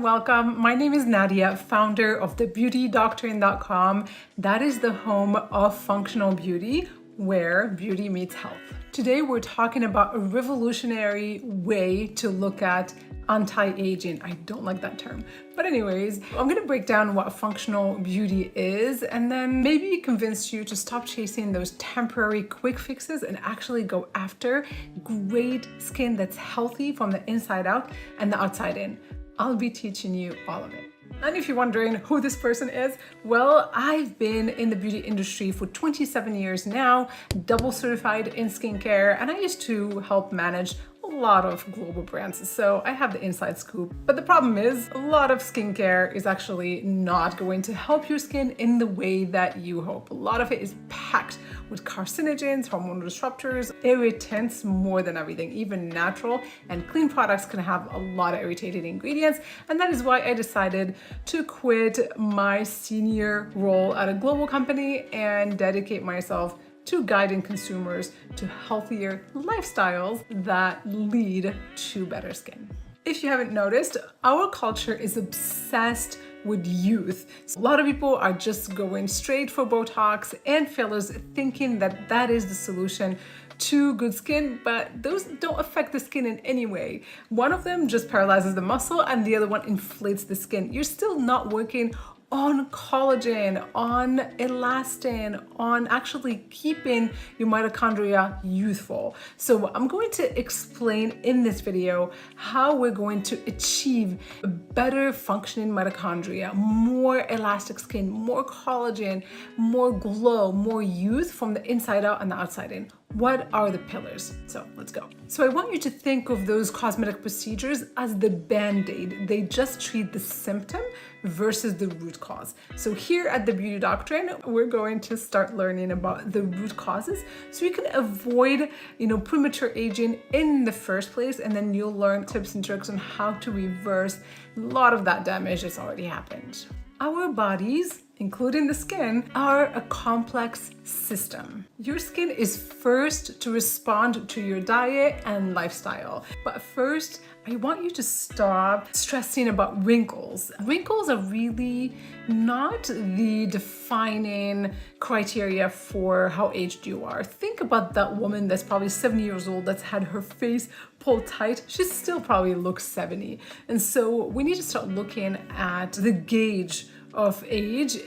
Welcome. My name is Nadia, founder of the beautydoctrine.com. That is the home of functional beauty, where beauty meets health. Today, we're talking about a revolutionary way to look at anti-aging. I don't like that term. But anyways, I'm gonna break down what functional beauty is and then maybe convince you to stop chasing those temporary quick fixes and actually go after great skin that's healthy from the inside out and the outside in. I'll be teaching you all of it. And if you're wondering who this person is, well, I've been in the beauty industry for 27 years now, double certified in skincare, and I used to help manage a lot of global brands, so I have the inside scoop. But the problem is, a lot of skincare is actually not going to help your skin in the way that you hope. A lot of it is packed with carcinogens, hormone disruptors, irritants more than everything. Even natural and clean products can have a lot of irritating ingredients, and that is why I decided to quit my senior role at a global company and dedicate myself to guiding consumers to healthier lifestyles that lead to better skin. If you haven't noticed, our culture is obsessed with youth. So a lot of people are just going straight for Botox and fillers, thinking that that is the solution to good skin, but those don't affect the skin in any way. One of them just paralyzes the muscle and the other one inflates the skin. You're still not working on collagen, on elastin, on actually keeping your mitochondria youthful. So I'm going to explain in this video how we're going to achieve a better functioning mitochondria, more elastic skin, more collagen, more glow, more youth from the inside out and the outside in. What are the pillars? So let's go. So I want you to think of those cosmetic procedures as the band-aid. They just treat the symptom versus the root cause. So here at the Beauty Doctrine, we're going to start learning about the root causes so you can avoid, premature aging in the first place, and then you'll learn tips and tricks on how to reverse a lot of that damage that's already happened. Our bodies, including the skin, are a complex system. Your skin is first to respond to your diet and lifestyle. But first, I want you to stop stressing about wrinkles. Wrinkles are really not the defining criteria for how aged you are. Think about that woman that's probably 70 years old that's had her face pulled tight. She still probably looks 70. And so we need to start looking at the gauge of age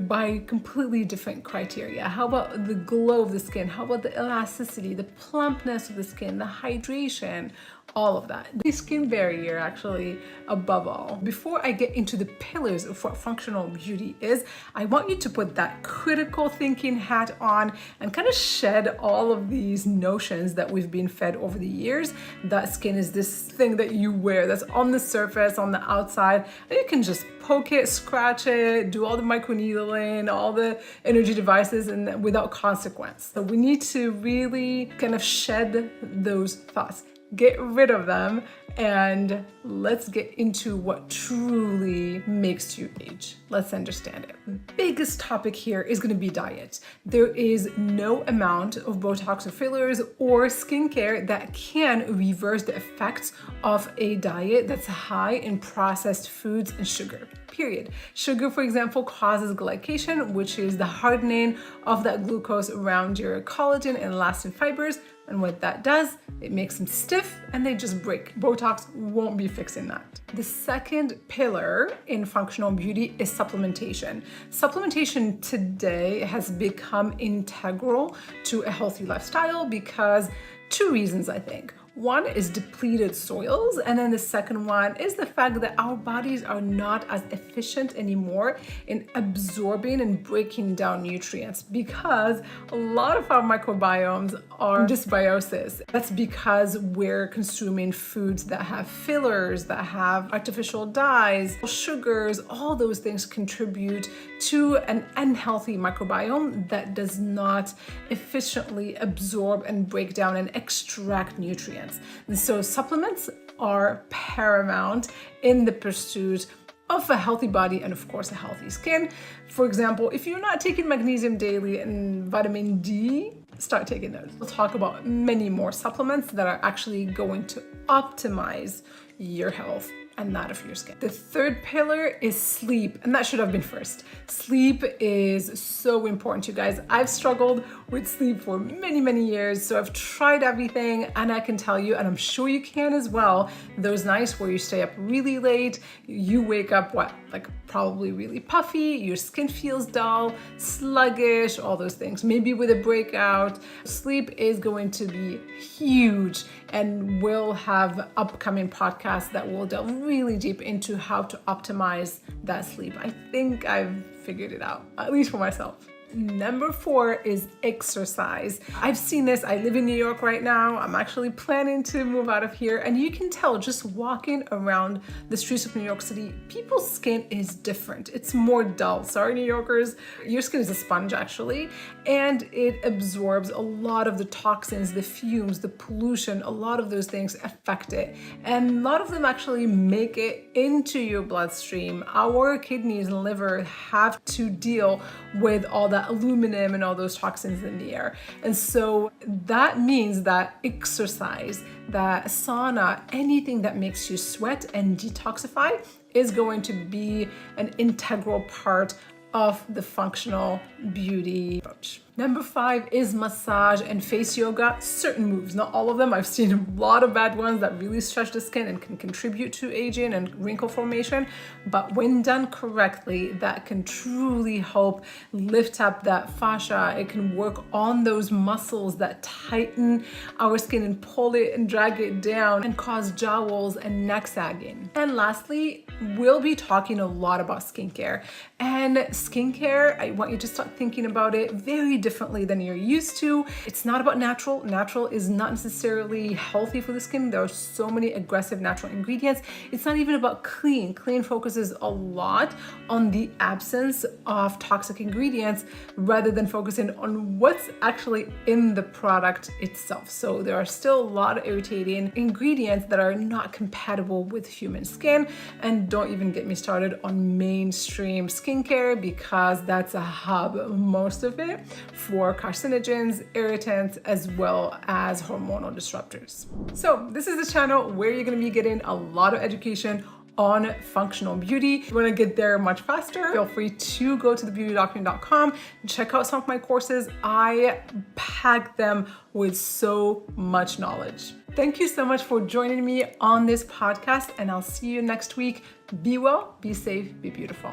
by completely different criteria. How about the glow of the skin? How about the elasticity, the plumpness of the skin, the hydration, all of that. The skin barrier actually above all. Before I get into the pillars of what functional beauty is, I want you to put that critical thinking hat on and kind of shed all of these notions that we've been fed over the years, that skin is this thing that you wear that's on the surface, on the outside, and you can just poke it, scratch it, do all the microneedling, all the energy devices, and without consequence. So we need to really kind of shed those thoughts. Get rid of them, and let's get into what truly makes you age. Let's understand it. The biggest topic here is going to be diet. There is no amount of Botox or fillers or skincare that can reverse the effects of a diet that's high in processed foods and sugar. Period. Sugar, for example, causes glycation, which is the hardening of that glucose around your collagen and elastin fibers. And what that does, it makes them stiff and they just break. Botox won't be fixing that. The second pillar in functional beauty is supplementation. Supplementation today has become integral to a healthy lifestyle because two reasons, I think. One is depleted soils, and then the second one is the fact that our bodies are not as efficient anymore in absorbing and breaking down nutrients because a lot of our microbiomes are dysbiosis. That's because we're consuming foods that have fillers, that have artificial dyes, sugars. All those things contribute to an unhealthy microbiome that does not efficiently absorb and break down and extract nutrients. And so supplements are paramount in the pursuit of a healthy body and of course a healthy skin. For example, if you're not taking magnesium daily and vitamin D, start taking those. We'll talk about many more supplements that are actually going to optimize your health. and that of your skin. The third pillar is sleep, and that should have been first. Sleep is so important, you guys. I've struggled with sleep for many, many years, so I've tried everything, and I can tell you, and I'm sure you can as well, those nights where you stay up really late, you wake up, probably really puffy, your skin feels dull, sluggish, all those things, maybe with a breakout. Sleep is going to be huge, and we'll have upcoming podcasts that will delve really deep into how to optimize that sleep. I think I've figured it out, at least for myself. Number 4 is exercise. I've seen this. I live in New York right now. I'm actually planning to move out of here. And you can tell just walking around the streets of New York City, people's skin is different. It's more dull. Sorry, New Yorkers. Your skin is a sponge actually. And it absorbs a lot of the toxins, the fumes, the pollution, a lot of those things affect it. And a lot of them actually make it into your bloodstream. Our kidneys and liver have to deal with all that aluminum and all those toxins in the air. And so that means that exercise, that sauna, anything that makes you sweat and detoxify is going to be an integral part of the functional beauty approach. Number 5 is massage and face yoga. Certain moves, not all of them. I've seen a lot of bad ones that really stretch the skin and can contribute to aging and wrinkle formation. But when done correctly, that can truly help lift up that fascia. It can work on those muscles that tighten our skin and pull it and drag it down and cause jowls and neck sagging. And lastly, we'll be talking a lot about skincare. And skincare, I want you to start thinking about it very differently than you're used to. It's not about natural. Natural is not necessarily healthy for the skin. There are so many aggressive natural ingredients. It's not even about clean. Clean focuses a lot on the absence of toxic ingredients rather than focusing on what's actually in the product itself. So there are still a lot of irritating ingredients that are not compatible with human skin. And don't even get me started on mainstream skincare, because that's a hub, most of it, for carcinogens, irritants, as well as hormonal disruptors. So this is the channel where you're going to be getting a lot of education on functional beauty. If you want to get there much faster, feel free to go to thebeautydoctrine.com and check out some of my courses. I pack them with so much knowledge. Thank you so much for joining me on this podcast, and I'll see you next week. Be well, be safe, be beautiful.